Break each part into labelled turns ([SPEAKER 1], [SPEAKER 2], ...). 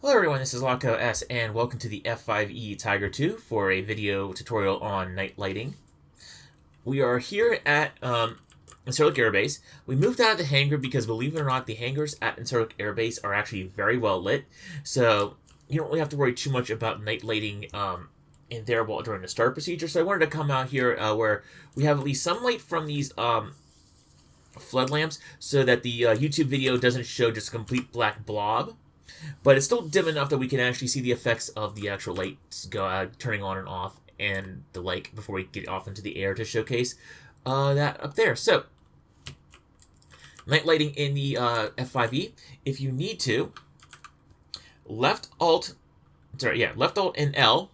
[SPEAKER 1] Hello everyone, this is Locko S, and welcome to the F-5E Tiger 2 for a video tutorial on night lighting. We are here at Incirlik Air Base. We moved out of the hangar because, believe it or not, the hangars at Incirlik Air Base are actually very well lit, so you don't really have to worry too much about night lighting in there during the start procedure. So I wanted to come out here where we have at least some light from these flood lamps so that the YouTube video doesn't show just a complete black blob. But it's still dim enough that we can actually see the effects of the actual lights turning on and off and the like before we get off into the air to showcase that up there. So, night lighting in the F-5E. If you need to, left Alt and L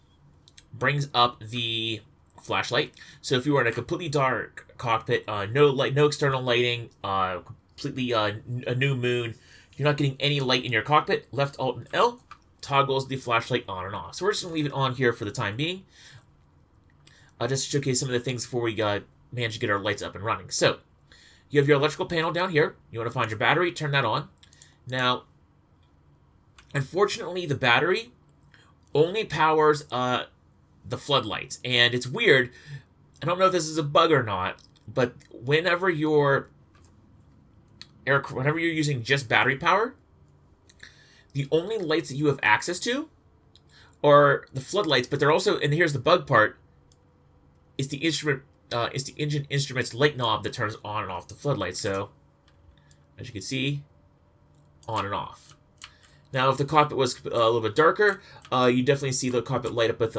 [SPEAKER 1] brings up the flashlight. So if you are in a completely dark cockpit, no external lighting, completely a new moon, you're not getting any light in your cockpit, left Alt and L toggles the flashlight on and off. So we're just going to leave it on here for the time being. Just to showcase some of the things before we manage to get our lights up and running. So you have your electrical panel down here. You want to find your battery, turn that on. Now, unfortunately, the battery only powers the floodlights. And it's weird. I don't know if this is a bug or not, but whenever you're using just battery power, the only lights that you have access to are the floodlights, but they're also, and here's the bug part, it's the engine instrument's light knob that turns on and off the floodlights. So, as you can see, on and off. Now, if the cockpit was a little bit darker, you definitely see the cockpit light up with,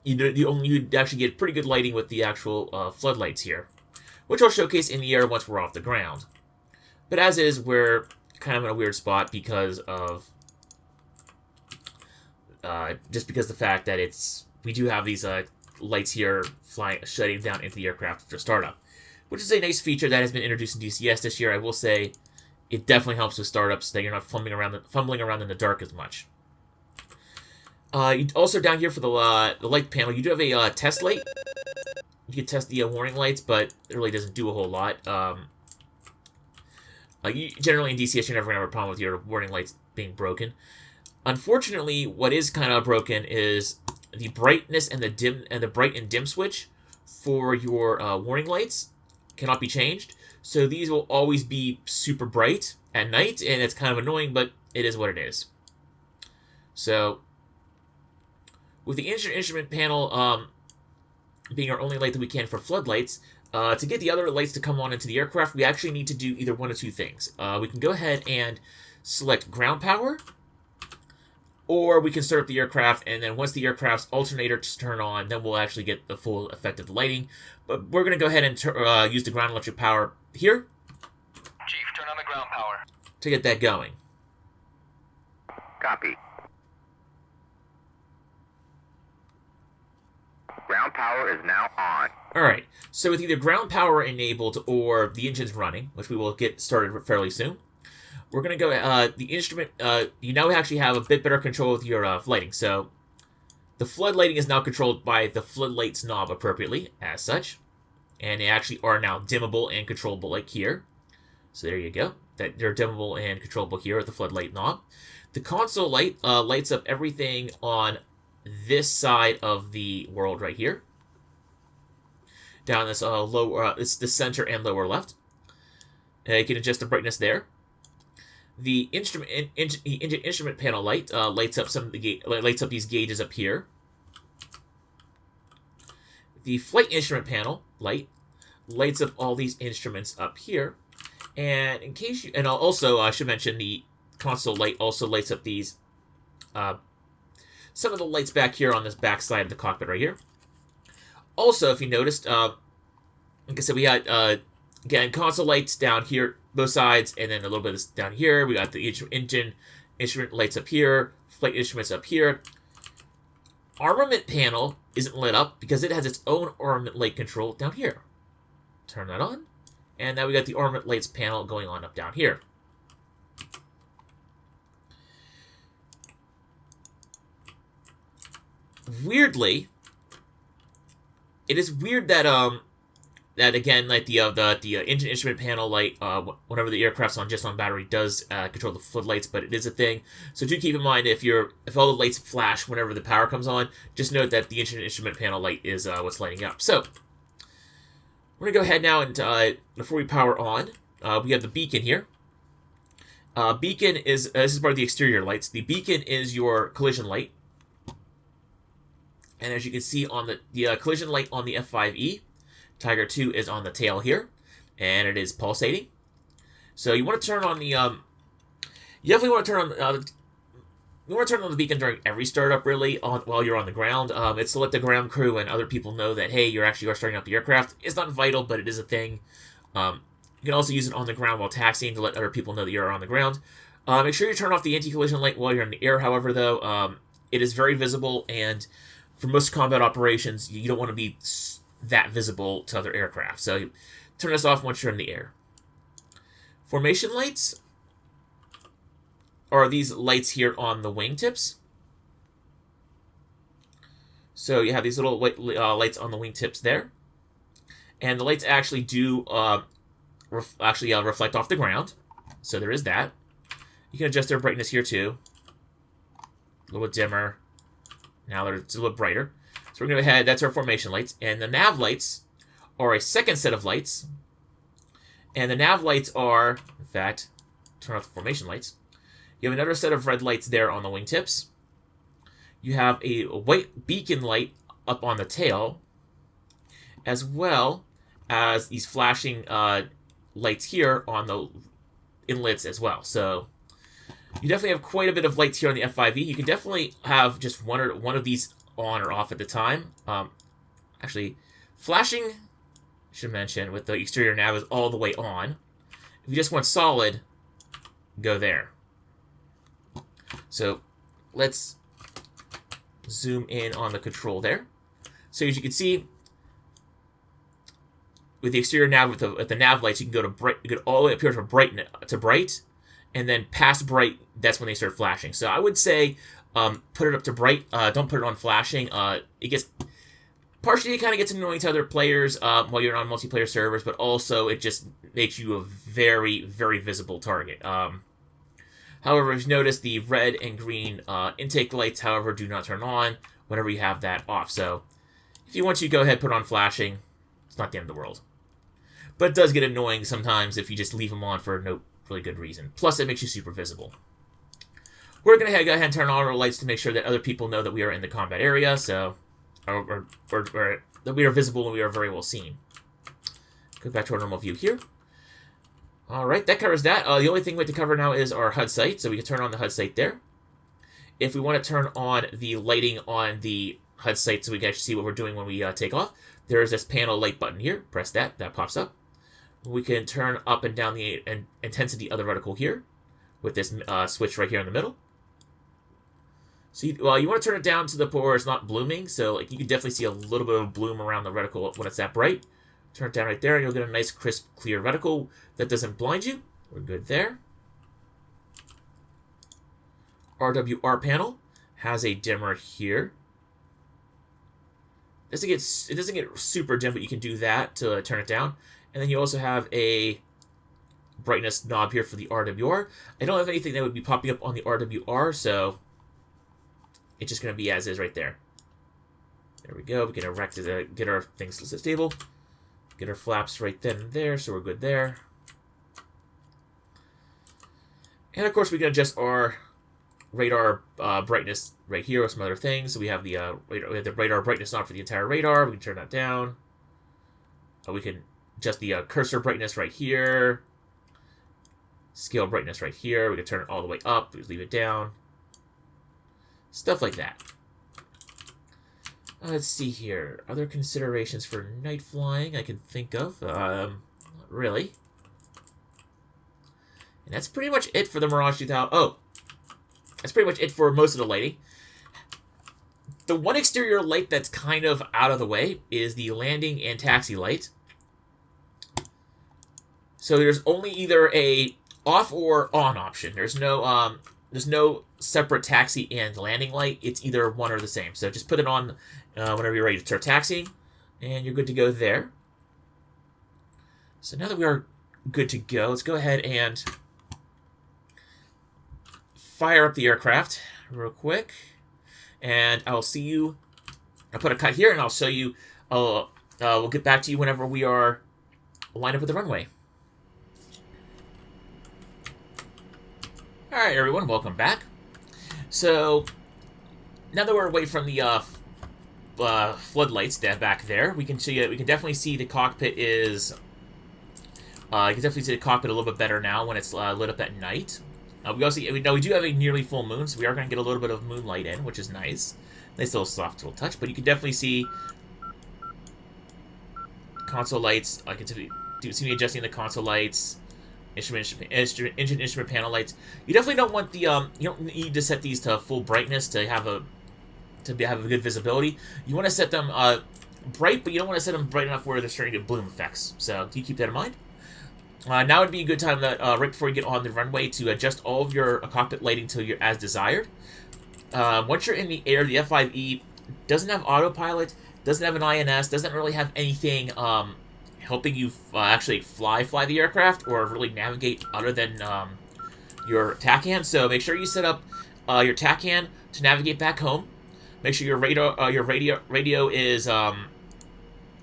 [SPEAKER 1] you'd actually get pretty good lighting with the actual floodlights here, which I'll showcase in the air once we're off the ground. But as is, we're kind of in a weird spot because of just because the fact that we do have these lights here shutting down into the aircraft after startup, which is a nice feature that has been introduced in DCS this year. I will say, it definitely helps with startups that you're not fumbling around in the dark as much. You also down here for the light panel, you do have a test light. You can test the warning lights, but it really doesn't do a whole lot. Generally in DCS, you're never going to have a problem with your warning lights being broken. Unfortunately, what is kind of broken is the brightness and the bright and dim switch for your warning lights cannot be changed. So these will always be super bright at night, and it's kind of annoying, but it is what it is. So with the instrument panel being our only light that we can for floodlights, to get the other lights to come on into the aircraft, we actually need to do either one of two things. We can go ahead and select ground power, or we can start up the aircraft, and then once the aircraft's alternators turn on, then we'll actually get the full effect of the lighting. But we're going to go ahead and use the ground electric power here.
[SPEAKER 2] Chief, turn on the ground power.
[SPEAKER 1] To get that going.
[SPEAKER 3] Copy. Ground power is now on.
[SPEAKER 1] Alright, so with either ground power enabled or the engine's running, which we will get started fairly soon, we're going to go, the instrument, you now actually have a bit better control with your lighting. So the flood lighting is now controlled by the floodlights knob appropriately, as such. And they actually are now dimmable and controllable like here. So there you go. They're dimmable and controllable here with the floodlight knob. The console light lights up everything on this side of the world right here. Down this it's the center and lower left. You can adjust the brightness there. The instrument panel light lights up lights up these gauges up here. The flight instrument panel light lights up all these instruments up here. And in case you, and also I should mention the console light also lights up these some of the lights back here on this back side of the cockpit right here. Also, if you noticed, like I said, we got, again, console lights down here, both sides, and then a little bit of this down here. We got the engine instrument lights up here, flight instruments up here. Armament panel isn't lit up because it has its own armament light control down here. Turn that on, and now we got the armament lights panel going on up down here. Weirdly, it is weird that that again, like the engine instrument panel light, whenever the aircraft's on battery, does control the floodlights, but it is a thing. So do keep in mind if all the lights flash whenever the power comes on, just note that the engine instrument panel light is what's lighting up. So we're gonna go ahead now and before we power on, we have the beacon here. Beacon is this is part of the exterior lights. The beacon is your collision light, and as you can see on the collision light on the F-5E. Tiger 2 is on the tail here, and it is pulsating. So you want to turn on the you definitely want to turn on you want to turn on the beacon during every startup, really, while you're on the ground. It's to let the ground crew and other people know that hey, you are starting up the aircraft. It's not vital, but it is a thing. You can also use it on the ground while taxiing to let other people know that you're on the ground. Make sure you turn off the anti-collision light while you're in the air. However, though, it is very visible, and for most combat operations, you don't want to be that visible to other aircraft. So you turn this off once you're in the air. Formation lights are these lights here on the wingtips. So you have these little lights on the wingtips there. And the lights actually do reflect off the ground. So there is that. You can adjust their brightness here too. A little bit dimmer. Now it's a little brighter. So we're going to go ahead, that's our formation lights. And the nav lights are a second set of lights. And the nav lights are, in fact, turn off the formation lights. You have another set of red lights there on the wingtips. You have a white beacon light up on the tail, as well as these flashing lights here on the inlets as well. So you definitely have quite a bit of lights here on the F-5E. You can definitely have just one of these on or off at the time. Actually, flashing, I should mention, with the exterior nav is all the way on. If you just want solid, go there. So let's zoom in on the control there. So as you can see, with the exterior nav, with the nav lights, you can go to bright, you can all the way up here to bright, and then past bright, that's when they start flashing. So I would say put it up to bright. Don't put it on flashing. It gets partially, it kind of gets annoying to other players while you're on multiplayer servers, but also it just makes you a very, very visible target. However, if you notice, the red and green intake lights, however, do not turn on whenever you have that off. So if you want to, go ahead, put on flashing. It's not the end of the world. But it does get annoying sometimes if you just leave them on for no really good reason. Plus, it makes you super visible. We're going to go ahead and turn on our lights to make sure that other people know that we are in the combat area, so or that we are visible and we are very well seen. Go back to our normal view here. Alright, that covers that. The only thing we have to cover now is our HUD sight, so we can turn on the HUD sight there. If we want to turn on the lighting on the HUD sight so we can actually see what we're doing when we take off, there is this panel light button here. Press that, that pops up. We can turn up and down the intensity of the reticle here with this switch right here in the middle. So you want to turn it down to the point where it's not blooming, so like you can definitely see a little bit of bloom around the reticle when it's that bright. Turn it down right there, and you'll get a nice, crisp, clear reticle that doesn't blind you. We're good there. RWR panel has a dimmer here. It doesn't get super dim, but you can do that to turn it down. And then you also have a brightness knob here for the RWR. I don't have anything that would be popping up on the RWR, so it's just going to be as is right there. There we go. We can erect it, get our things stable. Get our flaps right then and there, so we're good there. And of course, we can adjust our radar brightness right here with some other things. So we have the radar brightness on for the entire radar. We can turn that down. We can adjust the cursor brightness right here. Scale brightness right here. We can turn it all the way up. We leave it down. Stuff like that. Let's see here. Other considerations for night flying I can think of? Not really. And that's pretty much it for the Mirage 2000. Oh, that's pretty much it for most of the lighting. The one exterior light that's kind of out of the way is the landing and taxi light. So there's only either a off or on option. There's no separate taxi and landing light. It's either one or the same. So just put it on whenever you're ready to start taxiing, and you're good to go there. So now that we are good to go, let's go ahead and fire up the aircraft real quick. And I'll see you. I'll put a cut here, and I'll show you. We'll get back to you whenever we are lined up with the runway. All right, everyone, welcome back. So now that we're away from the floodlights back there, we can see we can definitely see the cockpit is. You can definitely see the cockpit a little bit better now when it's lit up at night. We do have a nearly full moon, so we are going to get a little bit of moonlight in, which is nice. Nice little soft little touch, but you can definitely see console lights. I can see me adjusting the console lights, engine instrument panel lights. You definitely don't want the you don't need to set these to full brightness to have a good visibility. You want to set them bright, but you don't want to set them bright enough where they're starting to get bloom effects. So do you keep that in mind? Now would be a good time that right before you get on the runway to adjust all of your cockpit lighting to your as desired. Once you're in the air, the F-5E doesn't have autopilot, doesn't have an INS, doesn't really have anything helping you actually fly the aircraft or really navigate other than your TACAN. So make sure you set up your TACAN to navigate back home. Make sure your radio is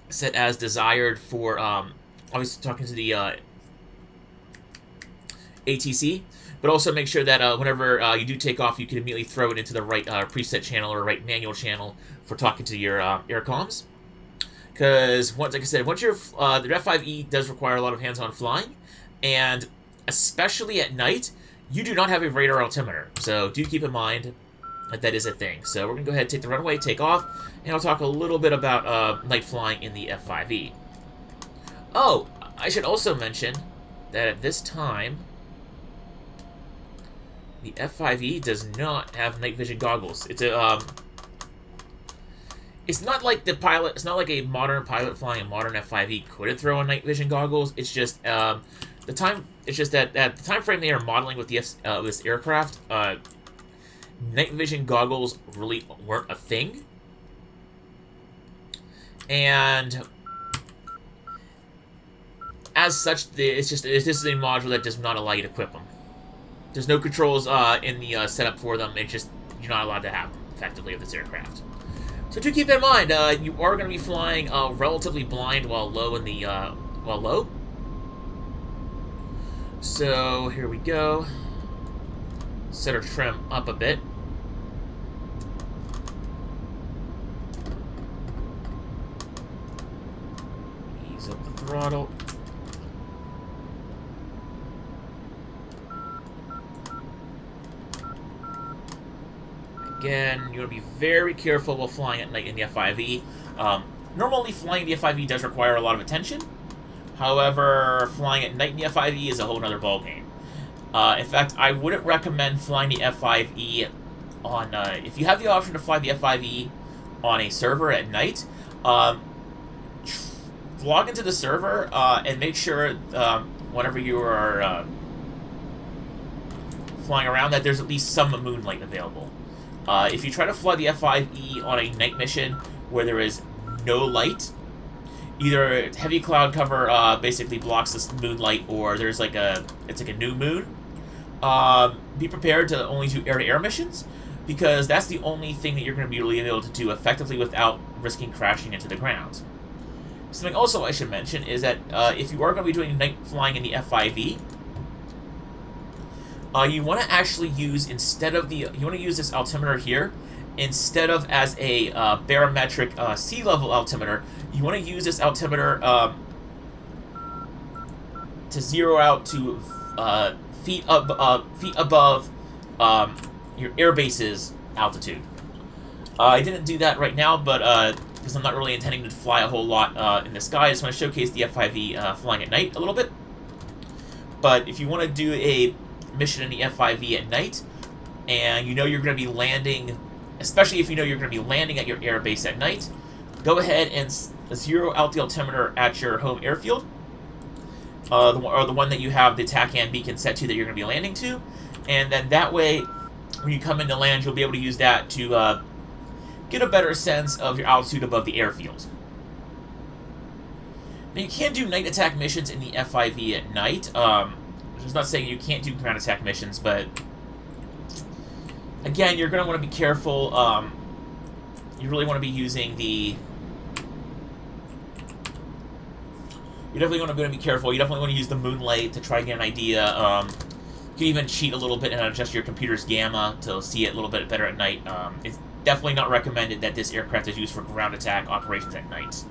[SPEAKER 1] set as desired for obviously talking to the ATC, but also make sure that whenever you do take off, you can immediately throw it into the right preset channel or right manual channel for talking to your air comms. Because, like I said, once you're the F-5E does require a lot of hands-on flying, and especially at night, you do not have a radar altimeter. So do keep in mind that that is a thing. So we're going to go ahead and take the runway, take off, and I'll talk a little bit about night flying in the F-5E. Oh, I should also mention that at this time, the F-5E does not have night vision goggles. It's a it's not like the pilot. It's not like a modern pilot flying a modern F-5E couldn't throw on night vision goggles. It's just the time. It's just that at the time frame they are modeling with the this aircraft, night vision goggles really weren't a thing, and as such, this is a module that does not allow you to equip them. There's no controls in the setup for them. It's just you're not allowed to have them effectively of this aircraft. So do keep in mind, you are going to be flying relatively blind while low in the while low. So here we go. Set our trim up a bit. Ease up the throttle. Again, you want to be very careful while flying at night in the F-5E. Normally, flying the F-5E does require a lot of attention. However, flying at night in the F-5E is a whole other ballgame. In fact, I wouldn't recommend flying the F-5E on... if you have the option to fly the F-5E on a server at night, log into the server and make sure whenever you are flying around that there's at least some moonlight available. If you try to fly the F-5E on a night mission where there is no light, either heavy cloud cover basically blocks this moonlight, or there's like it's like a new moon, be prepared to only do air-to-air missions, because that's the only thing that you're going to be really able to do effectively without risking crashing into the ground. Something also I should mention is that if you are going to be doing night flying in the F-5E, you want to actually use, instead of you want to use this altimeter here, instead of as a barometric sea level altimeter, you want to use this altimeter to zero out to feet above your airbase's altitude. I didn't do that right now, but because I'm not really intending to fly a whole lot in the sky, I just want to showcase the F-5E flying at night a little bit. But if you want to do a mission in the F-5E at night, and you know you're going to be landing, especially if you know you're going to be landing at your airbase at night, go ahead and zero out the altimeter at your home airfield, or the one that you have the TACAN beacon set to that you're going to be landing to, and then that way, when you come in to land, you'll be able to use that to get a better sense of your altitude above the airfield. Now, you can do night attack missions in the F-5E at night. It's not saying you can't do ground attack missions, but again, you're going to want to be careful. You really want to be using the... You definitely want to be careful. You definitely want to use the moonlight to try to get an idea. You can even cheat a little bit and adjust your computer's gamma to see it a little bit better at night. It's definitely not recommended that this aircraft is used for ground attack operations at night.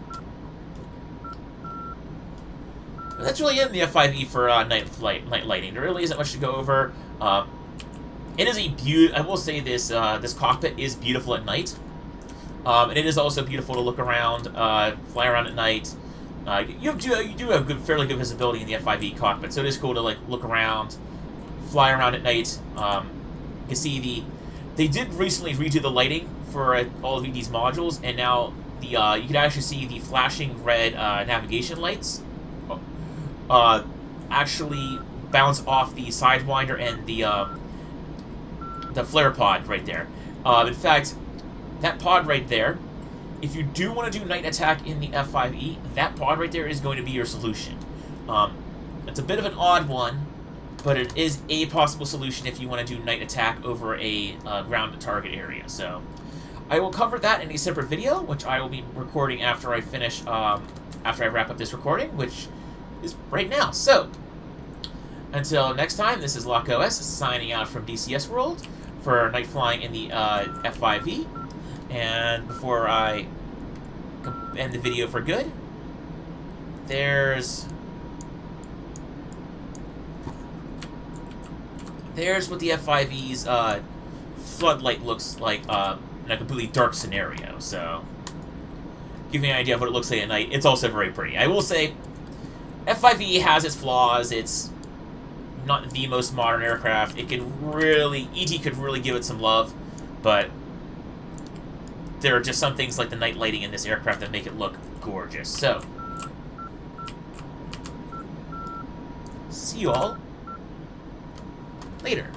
[SPEAKER 1] But that's really it in the F-5E for night lighting. There really isn't much to go over. It is a I will say this this cockpit is beautiful at night, and it is also beautiful to look around, fly around at night. You do have fairly good visibility in the F-5E cockpit, so it is cool to like look around, fly around at night. You can see they did recently redo the lighting for all of these modules, and now the you can actually see the flashing red navigation lights actually bounce off the Sidewinder and the flare pod right there. In fact, that pod right there, if you do want to do night attack in the F-5E, that pod right there is going to be your solution. It's a bit of an odd one, but it is a possible solution if you want to do night attack over a ground target area. So I will cover that in a separate video, which I will be recording after I finish, after I wrap up this recording, which is right now. So until next time, this is LockOS signing out from DCS World for night flying in the F-5E. And before I end the video for good, there's what the F-5E's floodlight looks like in a completely dark scenario. So, give me an idea of what it looks like at night. It's also very pretty. I will say, F-5E has its flaws. It's not the most modern aircraft. It can really, ET could really give it some love, but there are just some things like the night lighting in this aircraft that make it look gorgeous. So, see you all later.